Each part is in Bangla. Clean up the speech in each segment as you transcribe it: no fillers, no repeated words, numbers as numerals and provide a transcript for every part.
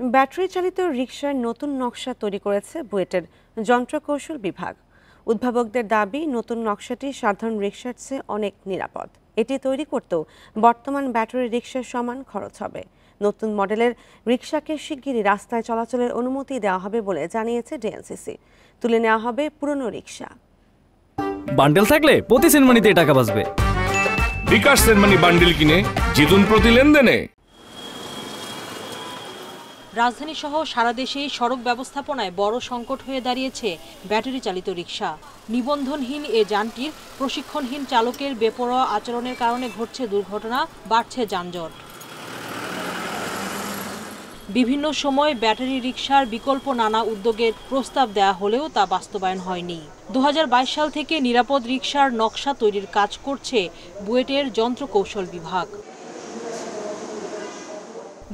ব্যাটারি চালিত রিকশার নতুন নকশা তৈরি করেছে বুয়েটের যন্ত্রকৌশল বিভাগ। উদ্ভাবকদের দাবি, নতুন নকশাটি সাধারণ রিকশার চেয়ে অনেক নিরাপদ। এটি তৈরি করতেও বর্তমান ব্যাটারি রিকশার সমান খরচ হবে। নতুন মডেলের রিকশাকে শিগগিরই রাস্তায় চলাচলের অনুমতি দেওয়া হবে বলে জানিয়েছে ডিএনসিসি। তুলে নেওয়া হবে পুরনো রিকশা। বান্ডেল থাকলে প্রতি সেনমানিতে টাকা বাঁচবে। বিকাশ সেনমানি বান্ডেল কিনে জিতুন প্রতি লেনদেনে। রাজধানী সহ সারা দেশেই সড়ক ব্যবস্থাপনায় বড় সংকট হয়ে দাঁড়িয়েছে ব্যাটারি চালিত রিকশা। নিবন্ধনহীন এ যানটির প্রশিক্ষণহীন চালকের বেপরোয়া আচরণের কারণে ঘটছে দুর্ঘটনা, বাড়ছে যানজট। বিভিন্ন সময় ব্যাটারি রিকশার বিকল্প নানা উদ্যোগের প্রস্তাব দেয়া হলেও তা বাস্তবায়ন হয়নি। 2022 সাল থেকে নিরাপদ রিকশার নকশা তৈরির কাজ করছে বুয়েটের যন্ত্রকৌশল বিভাগ।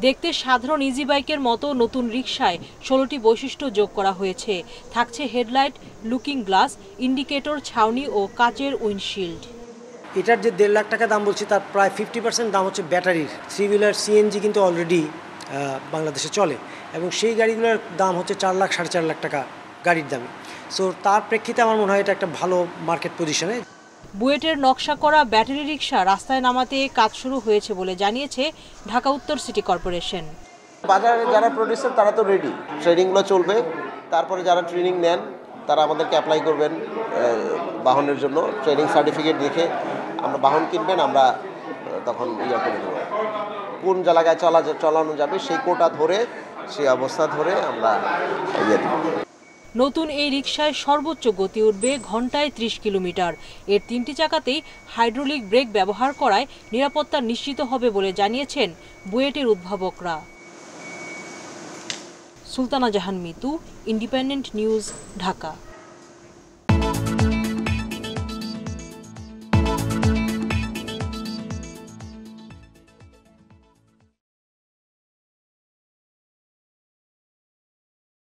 দেখতে সাধারণ ইজি বাইকের মতো নতুন রিকশায় 16টি বৈশিষ্ট্য যোগ করা হয়েছে। থাকছে হেডলাইট, লুকিং গ্লাস, ইন্ডিকেটর, ছাউনি ও কাচের উইন্ডশিল্ড। এটার যে 1.5 লাখ টাকা দাম বলছি, তার প্রায় 50% দাম হচ্ছে ব্যাটারির। 3 হুইলার সিএনজি কিন্তু অলরেডি বাংলাদেশে চলে এবং সেই গাড়িগুলোর দাম হচ্ছে 4 লাখ, 4.5 লাখ টাকা গাড়ির দামে। সো তার প্রেক্ষিতে আমার মনে হয় এটা একটা ভালো মার্কেট পজিশনে। বুয়েটের নকশা করা ব্যাটারি রিকশা রাস্তায় নামাতে কাজ শুরু হয়েছে বলে জানিয়েছে ঢাকা উত্তর সিটি কর্পোরেশন। বাজারে যারা প্রডিউসার তারা তো রেডি, ট্রেনিংগুলো চলবে। তারপরে যারা ট্রেনিং নেন তারা আমাদেরকে অ্যাপ্লাই করবেন বাহনের জন্য। ট্রেনিং সার্টিফিকেট দেখে আমরা বাহন কিনবেন, আমরা তখন করে দেবো কোন জায়গায় চালানো যাবে সেই কোটা ধরে, সেই অবস্থা ধরে আমরা দেব। নতুন এই রিকশায় সর্বোচ্চ গতি উঠবে ঘন্টায় 30 কিলোমিটার। এর 3টি চাকাতেই হাইড্রোলিক ব্রেক ব্যবহার করায় নিরাপত্তা নিশ্চিত হবে বলে জানিয়েছেন বুয়েটের উদ্ভাবকরা। সুলতানা জাহান মিতু, ইন্ডিপেন্ডেন্ট নিউজ, ঢাকা।